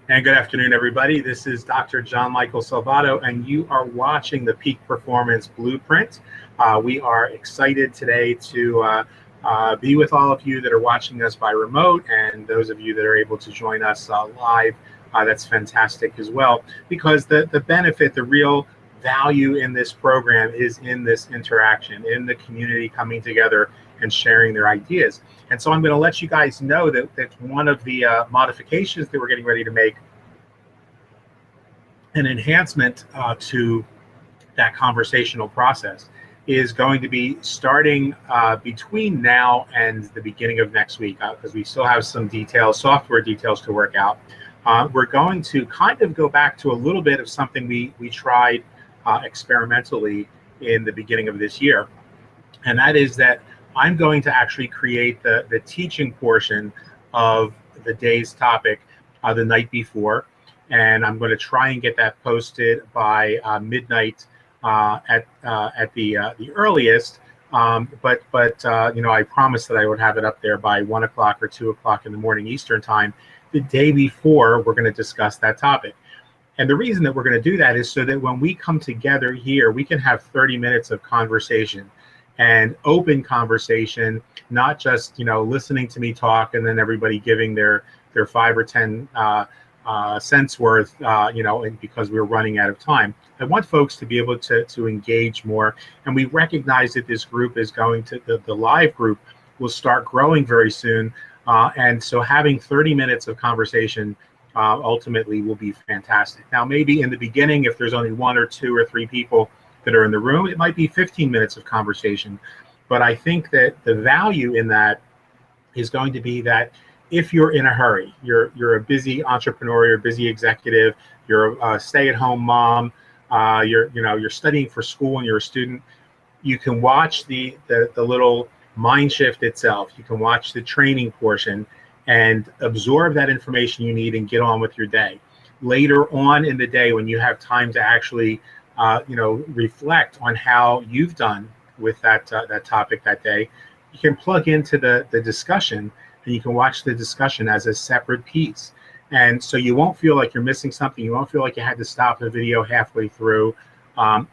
And good afternoon, everybody. This is Dr. John Michael Salvato, and you are watching the Peak Performance Blueprint. We are excited today to be with all of you that are watching us by remote, and those of you that are able to join us live. That's fantastic as well, because the benefit, the real value in this program is in this interaction, in the community coming together and sharing their ideas. And so I'm going to let you guys know that one of the modifications that we're getting ready to make, an enhancement to that conversational process, is going to be starting between now and the beginning of next week, because we still have some details, software details to work out. We're going to kind of go back to a little bit of something we tried experimentally in the beginning of this year. And that is that I'm going to actually create the teaching portion of the day's topic the night before. And I'm going to try and get that posted by midnight at the earliest. But I promised that I would have it up there by 1 o'clock or 2 o'clock in the morning Eastern time. The day before, we're going to discuss that topic. And the reason that we're going to do that is so that when we come together here, we can have 30 minutes of conversation and open conversation, not just listening to me talk and then everybody giving their 5 or 10 cents worth, and because we're running out of time. I want folks to be able to engage more, and we recognize that this group is going to the live group will start growing very soon, and so having 30 minutes of conversation ultimately will be fantastic. Now, maybe in the beginning, if there's only 1 or 2 or 3 people that are in the room, it might be 15 minutes of conversation. But I think that the value in that is going to be that if you're in a hurry, you're a busy entrepreneur, you're a busy executive, you're a stay-at-home mom, you're studying for school and you're a student, you can watch the little mind shift itself. You can watch the training portion and absorb that information you need and get on with your day. Later on in the day, when you have time to actually reflect on how you've done with that topic that day, you can plug into the discussion, and you can watch the discussion as a separate piece. And so you won't feel like you're missing something. You won't feel like you had to stop the video halfway through.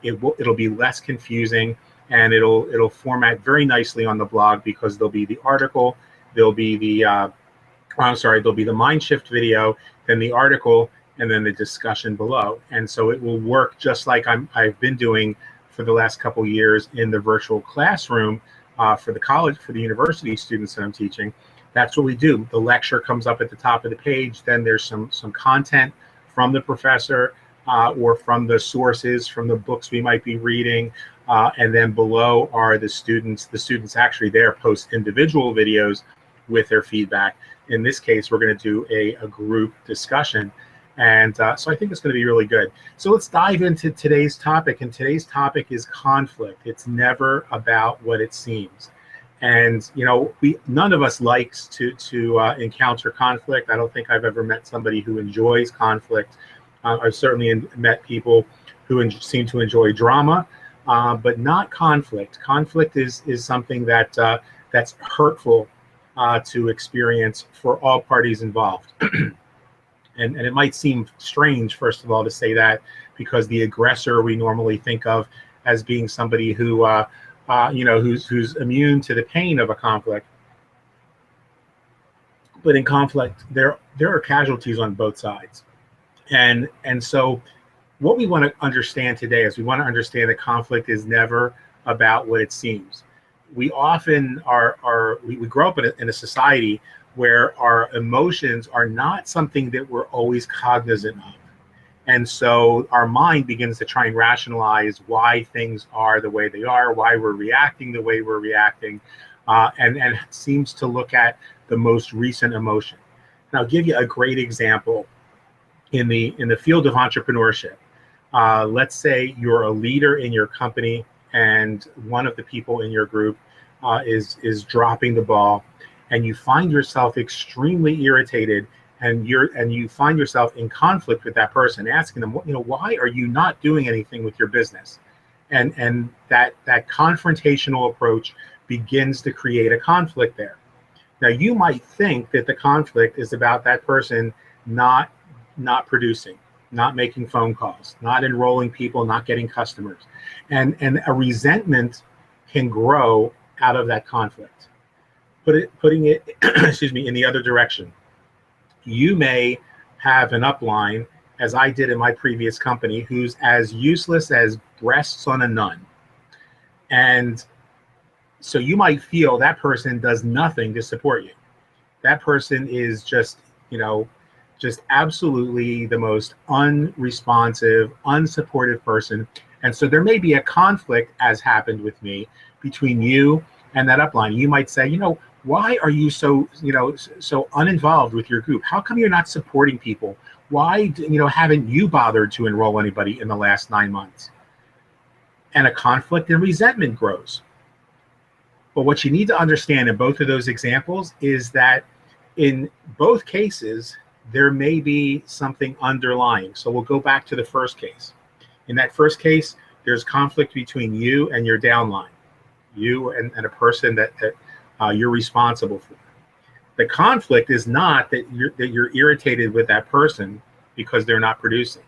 It'll be less confusing, and it'll format very nicely on the blog, because there'll be the article, there'll be the mind shift video, then the article, and then the discussion below. And so it will work just like I've been doing for the last couple years in the virtual classroom for the university students that I'm teaching. That's what we do. The lecture comes up at the top of the page. Then there's some content from the professor or from the sources, from the books we might be reading. And then below are the students. The students actually there post individual videos with their feedback. In this case, we're going to do a group discussion. And so I think it's going to be really good. So let's dive into today's topic. And today's topic is conflict. It's never about what it seems. And none of us likes to encounter conflict. I don't think I've ever met somebody who enjoys conflict. I've certainly met people who seem to enjoy drama, but not conflict. Conflict is something that's hurtful to experience for all parties involved. And it might seem strange, first of all, to say that, because the aggressor we normally think of as being somebody who who's immune to the pain of a conflict. But in conflict, there are casualties on both sides. And so what we want to understand today is we want to understand that conflict is never about what it seems. We often we grow up in a society where our emotions are not something that we're always cognizant of. And so our mind begins to try and rationalize why things are the way they are, why we're reacting the way we're reacting, and seems to look at the most recent emotion. And I'll give you a great example in the field of entrepreneurship. Let's say you're a leader in your company, and one of the people in your group is dropping the ball, and you find yourself extremely irritated, and you find yourself in conflict with that person, asking them, why are you not doing anything with your business? And that confrontational approach begins to create a conflict there. Now, you might think that the conflict is about that person not not producing, not making phone calls, not enrolling people, not getting customers. And a resentment can grow out of that conflict. Putting it excuse me, in the other direction. You may have an upline, as I did in my previous company, who's as useless as breasts on a nun. And so you might feel that person does nothing to support you. That person is just, just absolutely the most unresponsive, unsupportive person. And so there may be a conflict, as happened with me, between you and that upline. You might say, why are you so, so uninvolved with your group? How come you're not supporting people? Why, haven't you bothered to enroll anybody in the last 9 months? And a conflict and resentment grows. But what you need to understand in both of those examples is that in both cases, there may be something underlying. So we'll go back to the first case. In that first case, there's conflict between you and your downline, you and a person that you're responsible for. The conflict is not that you're irritated with that person because they're not producing.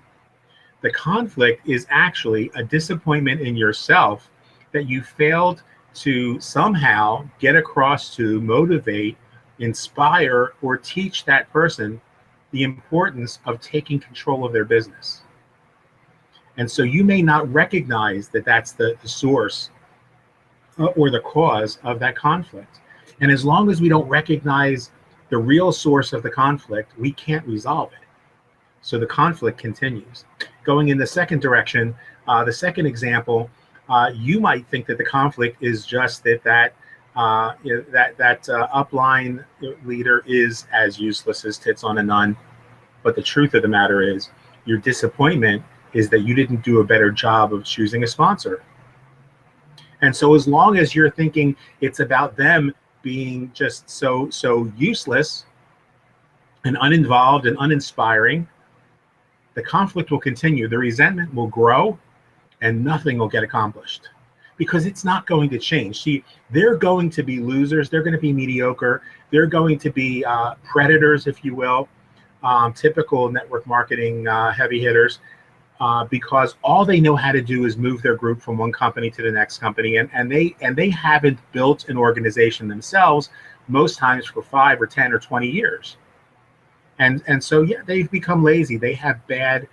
The conflict is actually a disappointment in yourself that you failed to somehow get across to motivate, inspire, or teach that person the importance of taking control of their business. And so you may not recognize that that's the source or the cause of that conflict. And as long as we don't recognize the real source of the conflict, we can't resolve it. So the conflict continues. Going in the second direction, the second example, you might think that the conflict is just that upline leader is as useless as tits on a nun. But the truth of the matter is, your disappointment is that you didn't do a better job of choosing a sponsor. And so as long as you're thinking it's about them being just so useless and uninvolved and uninspiring, the conflict will continue. The resentment will grow and nothing will get accomplished because it's not going to change. See, they're going to be losers. They're going to be mediocre. They're going to be predators, if you will, typical network marketing heavy hitters, because all they know how to do is move their group from one company to the next company. And they haven't built an organization themselves most times for 5 or 10 or 20 years. And so, yeah, they've become lazy. They have bad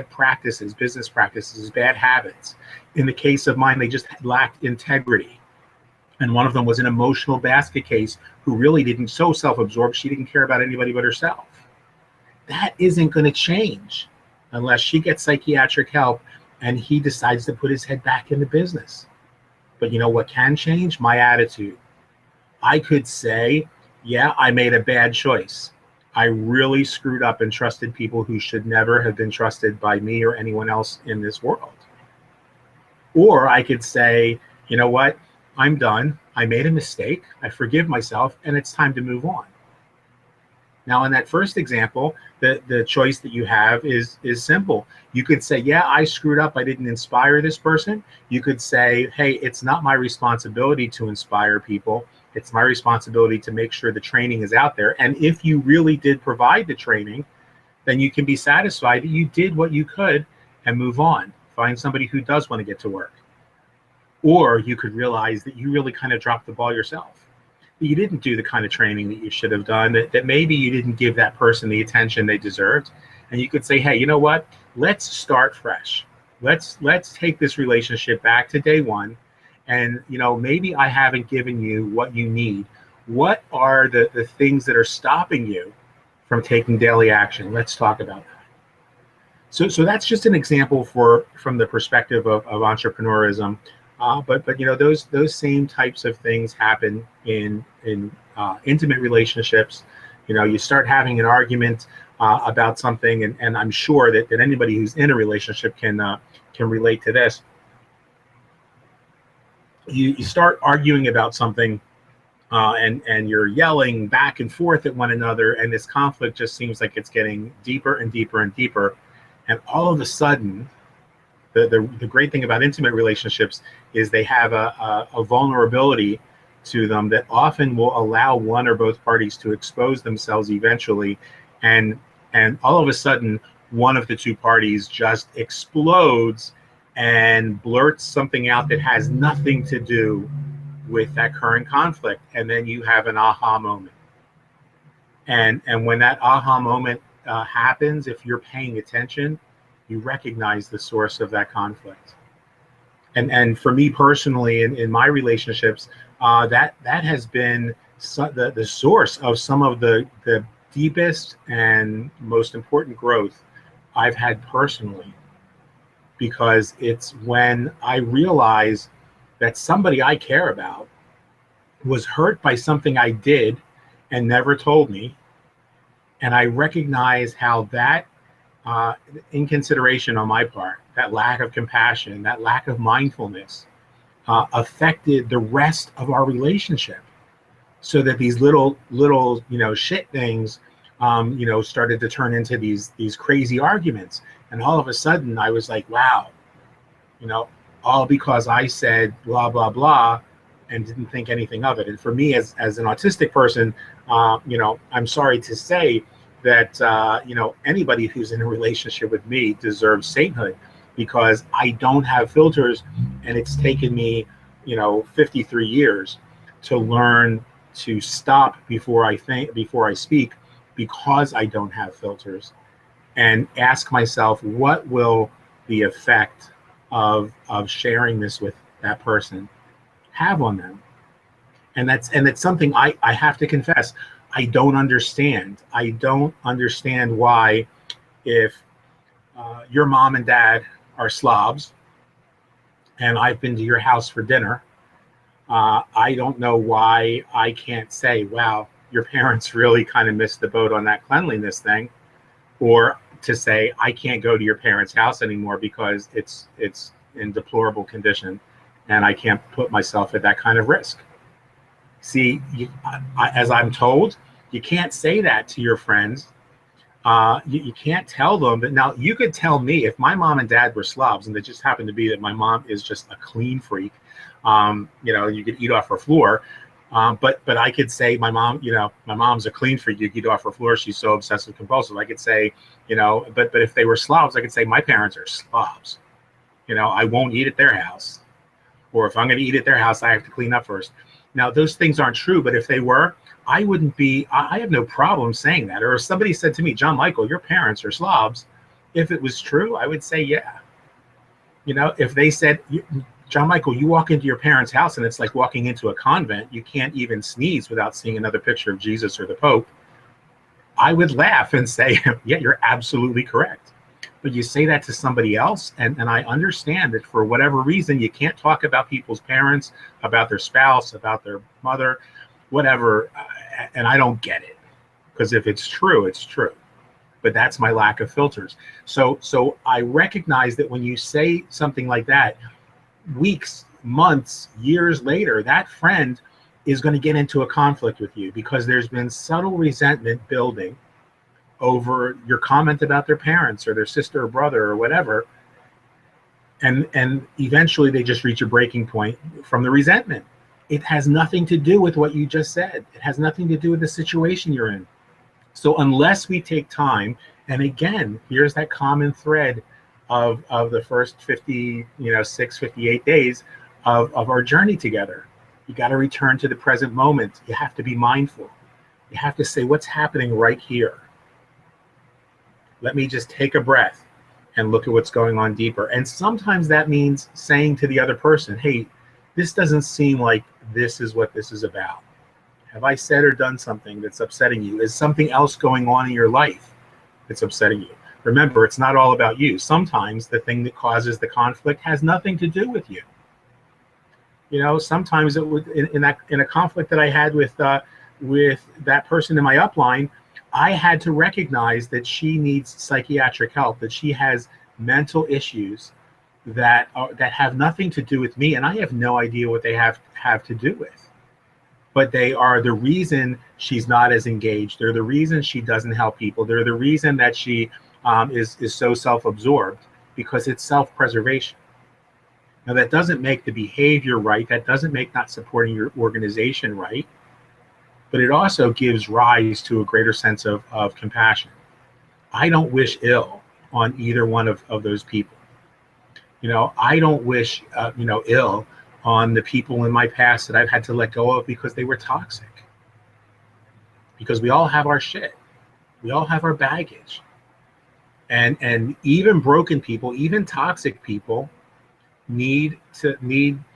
practices, business practices, bad habits. In the case of mine, they just lacked integrity. And one of them was an emotional basket case who really didn't, so self-absorbed, she didn't care about anybody but herself. That isn't going to change unless she gets psychiatric help and he decides to put his head back in the business. But you know what can change? My attitude. I could say, yeah, I made a bad choice. I really screwed up and trusted people who should never have been trusted by me or anyone else in this world. Or I could say, you know what? I'm done. I made a mistake. I forgive myself, and it's time to move on. Now, in that first example, the choice that you have is simple. You could say, yeah, I screwed up. I didn't inspire this person. You could say, hey, it's not my responsibility to inspire people. It's my responsibility to make sure the training is out there. And if you really did provide the training, then you can be satisfied that you did what you could and move on. Find somebody who does want to get to work. Or you could realize that you really kind of dropped the ball yourself. That you didn't do the kind of training that you should have done, that maybe you didn't give that person the attention they deserved. And you could say, hey, you know what? Let's start fresh. Let's take this relationship back to day one. And, maybe I haven't given you what you need. What are the things that are stopping you from taking daily action? Let's talk about that. So that's just an example from the perspective of entrepreneurism. But those same types of things happen in intimate relationships. You start having an argument about something, and I'm sure that anybody who's in a relationship can relate to this. You start arguing about something, and you're yelling back and forth at one another, and this conflict just seems like it's getting deeper and deeper and deeper. And all of a sudden, the great thing about intimate relationships is they have a vulnerability to them that often will allow one or both parties to expose themselves eventually, and And all of a sudden, one of the two parties just explodes and blurts something out that has nothing to do with that current conflict. And then you have an aha moment. And when that aha moment happens, if you're paying attention, you recognize the source of that conflict. And for me personally, in my relationships, that has been the source of some of the deepest and most important growth I've had personally, because it's when I realize that somebody I care about was hurt by something I did and never told me, and I recognize how that inconsideration on my part, that lack of compassion, that lack of mindfulness, affected the rest of our relationship, so that these little shit things started to turn into these crazy arguments. And all of a sudden I was like, wow, all because I said blah blah blah and didn't think anything of it. And for me, as an autistic person, I'm sorry to say that anybody who's in a relationship with me deserves sainthood, because I don't have filters, and it's taken me 53 years to learn to stop before I speak, because I don't have filters, and ask myself, what will the effect of sharing this with that person have on them? And that's something I have to confess, I don't understand. I don't understand why, if your mom and dad are slobs and I've been to your house for dinner, I don't know why I can't say, wow, your parents really kind of missed the boat on that cleanliness thing. Or to say, I can't go to your parents' house anymore because it's in deplorable condition and I can't put myself at that kind of risk. See, as I'm told, you can't say that to your friends. You can't tell them. But now you could tell me, if my mom and dad were slobs, and it just happened to be that my mom is just a clean freak, you could eat off her floor. But I could say, my mom's a clean freak. You could eat off her floor. She's so obsessive compulsive. I could say, but if they were slobs, I could say my parents are slobs. I won't eat at their house. Or if I'm going to eat at their house, I have to clean up first. Now, those things aren't true, but if they were, I wouldn't be, I have no problem saying that. Or if somebody said to me, John Michael, your parents are slobs, if it was true, I would say, yeah. If they said, John Michael, you walk into your parents' house and it's like walking into a convent, you can't even sneeze without seeing another picture of Jesus or the Pope, I would laugh and say, yeah, you're absolutely correct. But you say that to somebody else, and I understand that for whatever reason, you can't talk about people's parents, about their spouse, about their mother, whatever, and I don't get it. Because if it's true, it's true. But that's my lack of filters. So I recognize that when you say something like that, weeks, months, years later, that friend is going to get into a conflict with you because there's been subtle resentment building over your comment about their parents or their sister or brother or whatever. And eventually they just reach a breaking point from the resentment. It has nothing to do with what you just said. It has nothing to do with the situation you're in. So unless we take time, and again, here's that common thread of the first 58 days of our journey together. You got to return to the present moment. You have to be mindful. You have to say, what's happening right here? Let me just take a breath and look at what's going on deeper. And sometimes that means saying to the other person, hey, this doesn't seem like this is what this is about. Have I said or done something that's upsetting you? Is something else going on in your life that's upsetting you? Remember, it's not all about you. Sometimes the thing that causes the conflict has nothing to do with you. Sometimes it would, in a conflict that I had with that person in my upline, I had to recognize that she needs psychiatric help, that she has mental issues that have nothing to do with me, and I have no idea what they have to do with. But they are the reason she's not as engaged. They're the reason she doesn't help people. They're the reason that she is so self-absorbed, because it's self-preservation. Now, that doesn't make the behavior right. That doesn't make not supporting your organization right. But it also gives rise to a greater sense of compassion. I don't wish ill on either one of those people. I don't wish, ill on the people in my past that I've had to let go of because they were toxic. Because we all have our shit. We all have our baggage. And even broken people, even toxic people need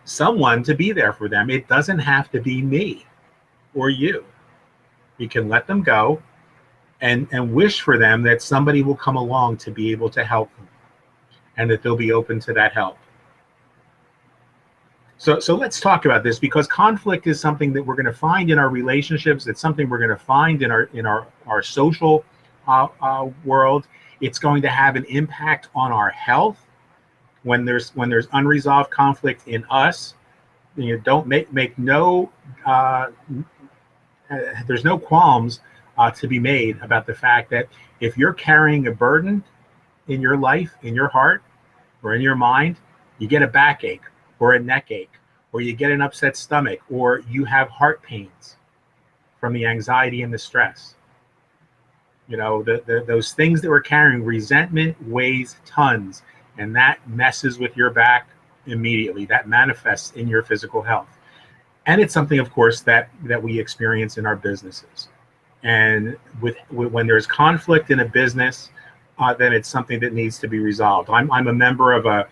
someone to be there for them. It doesn't have to be me or you. You can let them go and wish for them that somebody will come along to be able to help them and that they'll be open to that help. So let's talk about this, because conflict is something that we're going to find in our relationships. It's something we're going to find in our social world. It's going to have an impact on our health when there's unresolved conflict in us. Don't make no there's no qualms to be made about the fact that if you're carrying a burden in your life, in your heart, or in your mind, you get a backache or a neck ache, or you get an upset stomach, or you have heart pains from the anxiety and the stress. Those things that we're carrying, resentment weighs tons, and that messes with your back immediately. That manifests in your physical health. And it's something, of course, that we experience in our businesses. And when there's conflict in a business, then it's something that needs to be resolved. I'm a member of a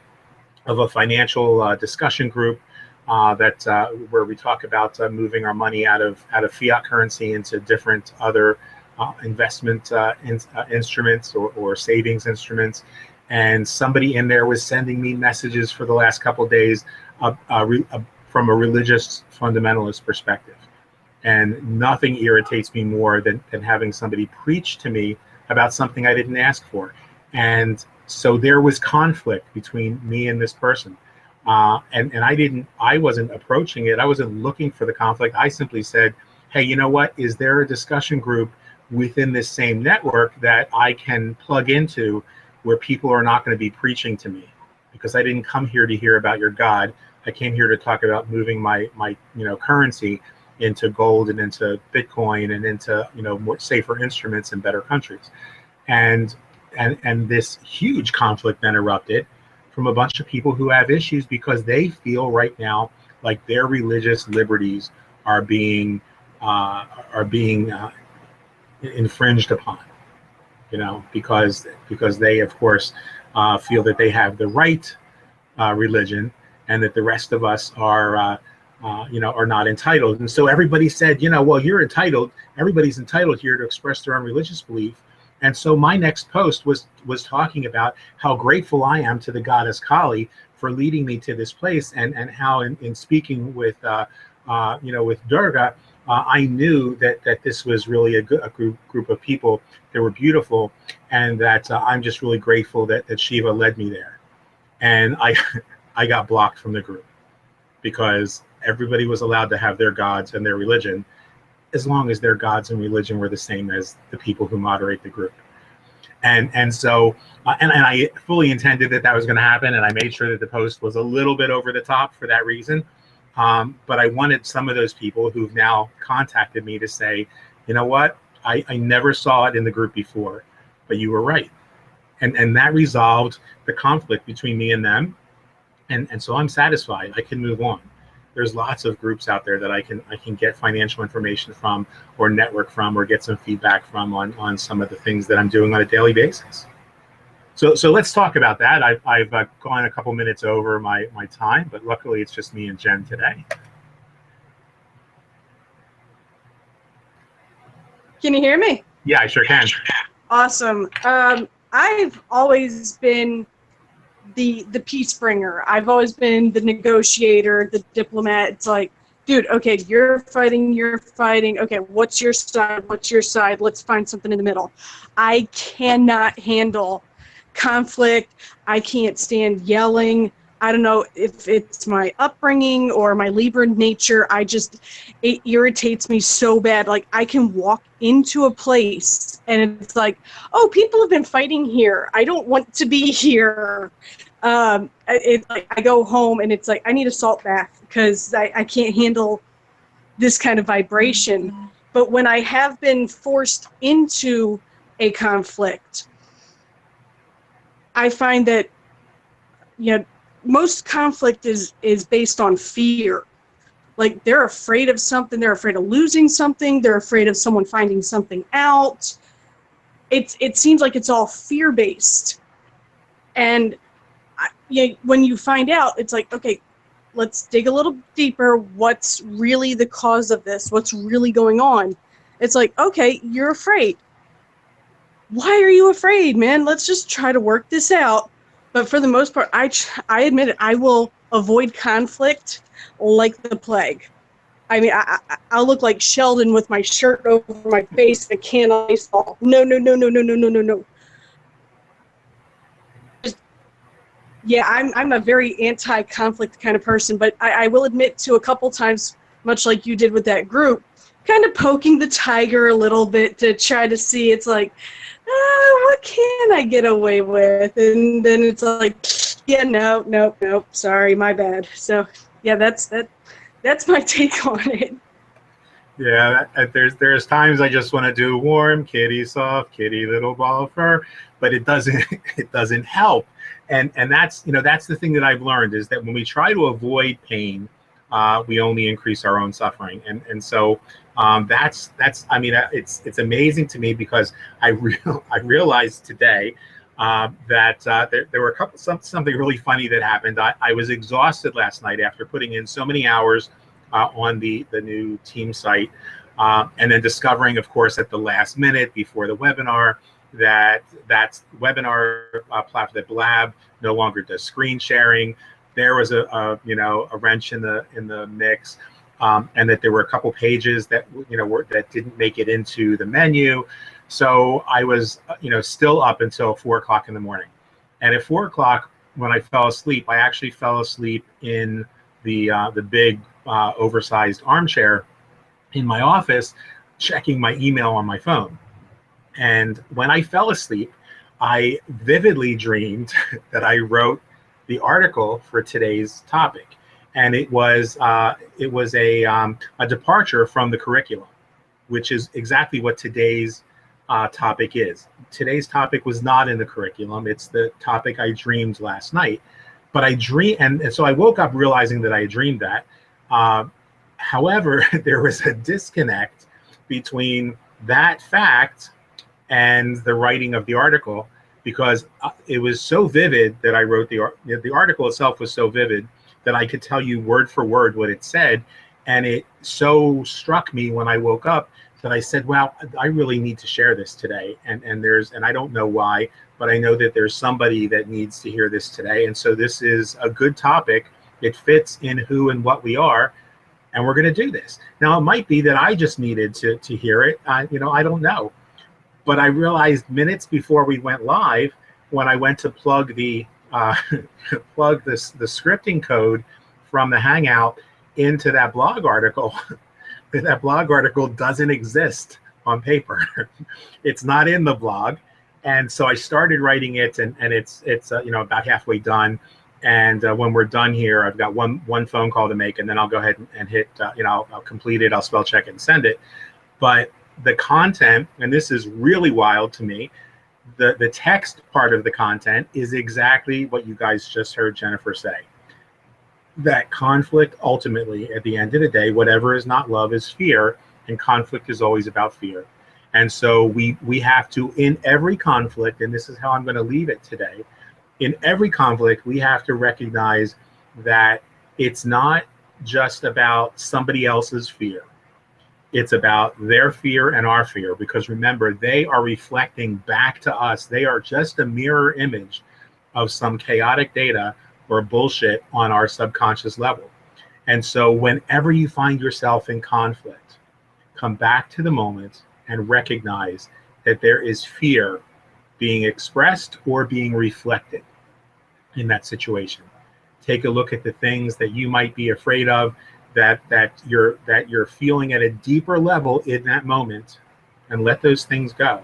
financial discussion group where we talk about moving our money out of fiat currency into different other investment instruments or savings instruments. And somebody in there was sending me messages for the last couple of days from a religious fundamentalist perspective. And nothing irritates me more than having somebody preach to me about something I didn't ask for. And so there was conflict between me and this person. And I wasn't approaching it. I wasn't looking for the conflict. I simply said, hey, you know what? Is there a discussion group within this same network that I can plug into where people are not going to be preaching to me? Because I didn't come here to hear about your God. I came here to talk about moving my currency into gold and into Bitcoin and into more safer instruments in better countries. And this huge conflict then erupted from a bunch of people who have issues because they feel right now like their religious liberties are being infringed upon, because they, of course, feel that they have the right religion and that the rest of us are not entitled. And so everybody said, well, you're entitled. Everybody's entitled here to express their own religious belief. And so my next post was talking about how grateful I am to the goddess Kali for leading me to this place, and how in speaking with with Durga, I knew that this was really a group of people that were beautiful, and that I'm just really grateful that Shiva led me there. And I got blocked from the group because everybody was allowed to have their gods and their religion, as long as their gods and religion were the same as the people who moderate the group. And so I fully intended that was going to happen, and I made sure that the post was a little bit over the top for that reason. But I wanted some of those people who've now contacted me to say, you know what, I never saw it in the group before, but you were right. And that resolved the conflict between me and them. And so I'm satisfied. I can move on. There's lots of groups out there that I can get financial information from, or network from, or get some feedback from on some of the things that I'm doing on a daily basis. So let's talk about that. I've gone a couple minutes over my time, but luckily it's just me and Jen today. Can you hear me? Yeah, I sure can. Awesome. I've always been the peace bringer. I've always been the negotiator, the diplomat. It's like, dude, okay, you're fighting. Okay, what's your side? Let's find something in the middle. I cannot handle conflict. I can't stand yelling. I don't know if it's my upbringing or my Libra nature. It irritates me so bad. Like, I can walk into a place and it's like, oh, people have been fighting here. I don't want to be here. I go home and it's like, I need a salt bath because I can't handle this kind of vibration. But when I have been forced into a conflict, I find that, most conflict is based on fear. Like, they're afraid of something, they're afraid of losing something, they're afraid of someone finding something out. It seems like it's all fear-based. And when you find out, it's like, okay, let's dig a little deeper. What's really the cause of this? What's really going on? It's like, okay, you're afraid. Why are you afraid, man? Let's just try to work this out. But for the most part, I admit it, I will avoid conflict like the plague. I mean, I'll look like Sheldon with my shirt over my face and a can of ice ball. No, no, no, no, no, no, no, no, no. Yeah, I'm a very anti-conflict kind of person, but I will admit to a couple times, much like you did with that group, kind of poking the tiger a little bit to try to see, it's like, what can I get away with? And then it's like, yeah, no, sorry, my bad. So, yeah, that's my take on it. Yeah, there's times I just want to do warm kitty, soft kitty, little ball of fur, but it doesn't help. And that's that's the thing that I've learned, is that when we try to avoid pain, we only increase our own suffering. And so that's I mean, it's amazing to me, because I realized today that there were something really funny that happened. I was exhausted last night after putting in so many hours on the new team site, and then discovering, of course, at the last minute before the webinar, that webinar platform, that Blab, no longer does screen sharing. There was a wrench in the mix, and that there were a couple pages that that didn't make it into the menu. So I was still up until 4 o'clock in the morning, and at 4 o'clock, when I fell asleep, I actually fell asleep in the big oversized armchair in my office, checking my email on my phone. And when I fell asleep, I vividly dreamed that I wrote the article for today's topic, and it was a departure from the curriculum, which is exactly what today's topic is. Today's topic was not in the curriculum. It's the topic I dreamed last night. But I dream, and so I woke up realizing that I dreamed that. However, there was a disconnect between that fact and the writing of the article, because it was so vivid that I wrote the article itself was so vivid that I could tell you word for word what it said, and it so struck me when I woke up that I said, "Wow, I really need to share this today." And I don't know why, but I know that there's somebody that needs to hear this today, and so this is a good topic. It fits in who and what we are, and we're going to do this. Now, it might be that I just needed to hear it. I don't know. But I realized minutes before we went live, when I went to plug the scripting code from the Hangout into that blog article, that blog article doesn't exist on paper. It's not in the blog. And so I started writing it, and it's about halfway done. And when we're done here, I've got one phone call to make, and then I'll go ahead and hit, I'll complete it, I'll spell check it and send it. But the content, and this is really wild to me, the text part of the content is exactly what you guys just heard Jennifer say. That conflict, ultimately, at the end of the day, whatever is not love is fear, and conflict is always about fear. And so we have to, in every conflict, and this is how I'm going to leave it today, in every conflict, we have to recognize that it's not just about somebody else's fear. It's about their fear and our fear, because remember, they are reflecting back to us. They are just a mirror image of some chaotic data or bullshit on our subconscious level. And so whenever you find yourself in conflict, come back to the moment and recognize that there is fear being expressed or being reflected in that situation. Take a look at the things that you might be afraid of, that you're feeling at a deeper level in that moment, and let those things go.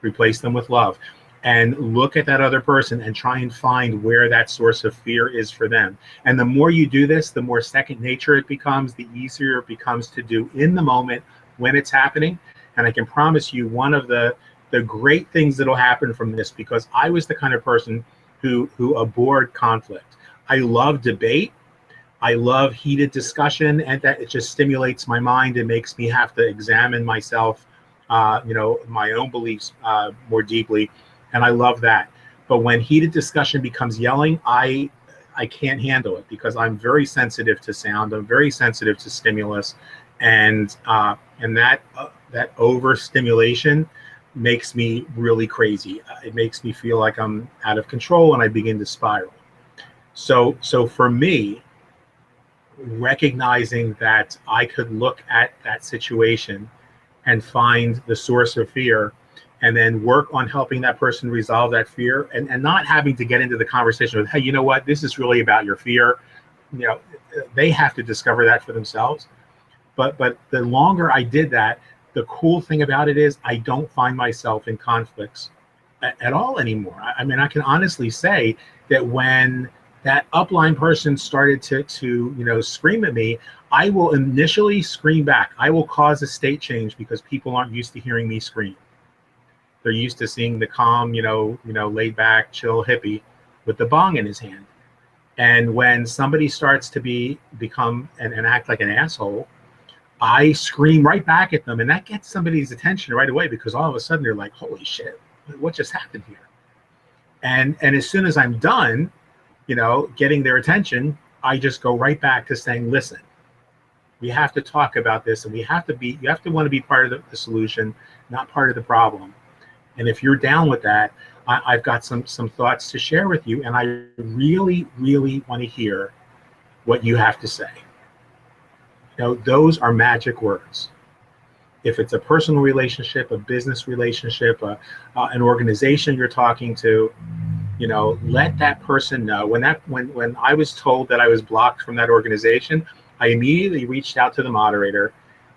Replace them with love, and look at that other person and try and find where that source of fear is for them. And the more you do this, the more second nature it becomes, the easier it becomes to do in the moment when it's happening. And I can promise you, one of the the great things that'll happen from this, because I was the kind of person who abhorred conflict. I love debate. I love heated discussion, and that it just stimulates my mind and makes me have to examine myself, my own beliefs more deeply, and I love that. But when heated discussion becomes yelling, I can't handle it, because I'm very sensitive to sound. I'm very sensitive to stimulus, and that overstimulation makes me really crazy. It makes me feel like I'm out of control, and I begin to spiral. So for me, recognizing that I could look at that situation and find the source of fear, and then work on helping that person resolve that fear, and not having to get into the conversation with, hey, you know what, this is really about your fear. They have to discover that for themselves. But the longer I did that, the cool thing about it is I don't find myself in conflicts at all anymore. I mean, I can honestly say that when that upline person started to scream at me, I will initially scream back. I will cause a state change, because people aren't used to hearing me scream. They're used to seeing the calm, laid back, chill hippie with the bong in his hand. And when somebody starts to become and act like an asshole, I scream right back at them, and that gets somebody's attention right away, because all of a sudden they're like, holy shit, what just happened here? And as soon as I'm done, getting their attention, I just go right back to saying, listen, we have to talk about this, and you have to want to be part of the solution, not part of the problem. And if you're down with that, I've got some thoughts to share with you, and I really, really want to hear what you have to say. Those are magic words. If it's a personal relationship, a business relationship, an organization you're talking to, let that person know. When I was told that I was blocked from that organization, I immediately reached out to the moderator,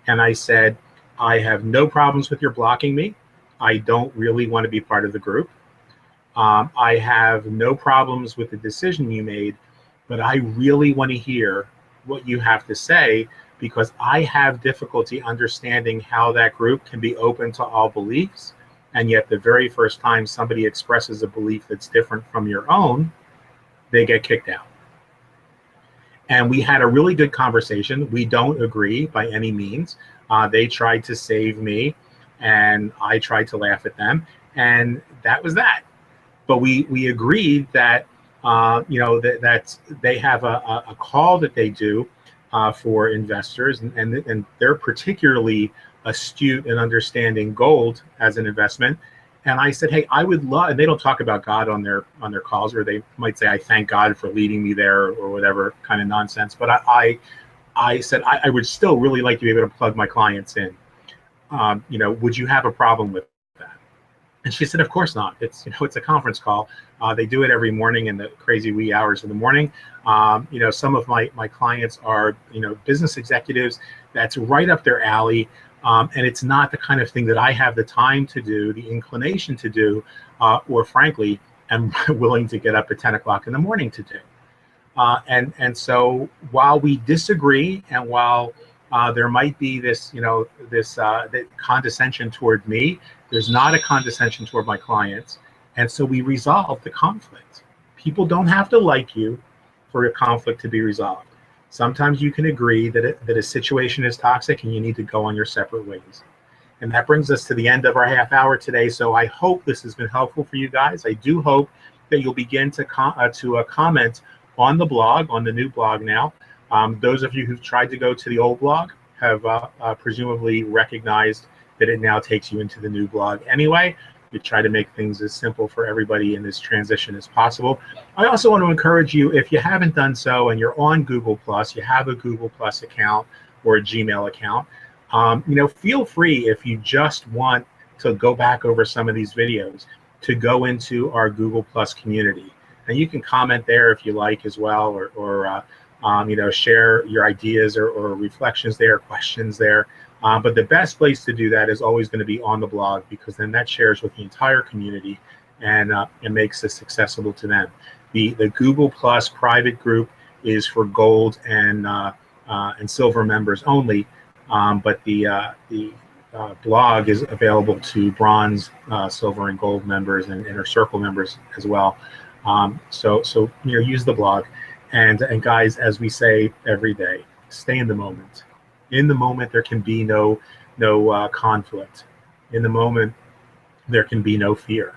and I said, I have no problems with your blocking me. I don't really want to be part of the group. I have no problems with the decision you made, but I really want to hear what you have to say, because I have difficulty understanding how that group can be open to all beliefs, and yet the very first time somebody expresses a belief that's different from your own, they get kicked out. And we had a really good conversation. We don't agree by any means. They tried to save me, and I tried to laugh at them, and that was that. But we agreed that that they have a call that they do for investors, and they're particularly astute in understanding gold as an investment. And I said, hey, I would love, and they don't talk about God on their calls, or they might say, I thank God for leading me there, or whatever kind of nonsense. But I said, I would still really like to be able to plug my clients in. Would you have a problem with that? And she said, of course not. It's a conference call. They do it every morning in the crazy wee hours of the morning. Some of my clients are business executives. That's right up their alley. And it's not the kind of thing that I have the time to do, the inclination to do, or frankly, am willing to get up at 10 o'clock in the morning to do. And so while we disagree, and while there might be this condescension toward me, there's not a condescension toward my clients. And so we resolve the conflict. People don't have to like you for a conflict to be resolved. Sometimes you can agree that a situation is toxic, and you need to go on your separate ways. And that brings us to the end of our half hour today. So I hope this has been helpful for you guys. I do hope that you'll begin to comment on the blog, on the new blog now. Those of you who've tried to go to the old blog have presumably recognized that it now takes you into the new blog anyway. We try to make things as simple for everybody in this transition as possible. I also want to encourage you, if you haven't done so and you're on Google+, you have a Google+ account or a Gmail account, feel free, if you just want to go back over some of these videos, to go into our Google+ community. And you can comment there if you like as well, or share your ideas or reflections there, questions there. But the best place to do that is always going to be on the blog, because then that shares with the entire community, and it makes this accessible to them. The Google+ private group is for gold and silver members only, but the blog is available to bronze, silver, and gold members and inner circle members as well. So use the blog, and guys, as we say every day, stay in the moment. In the moment, there can be no conflict. In the moment, there can be no fear,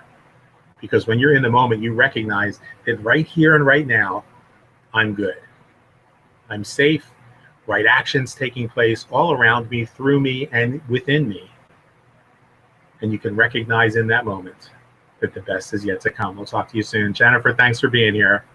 because when you're in the moment, you recognize that right here and right now, I'm good. I'm safe. Right actions taking place all around me, through me, and within me. And you can recognize in that moment that the best is yet to come. We'll talk to you soon. Jennifer, thanks for being here.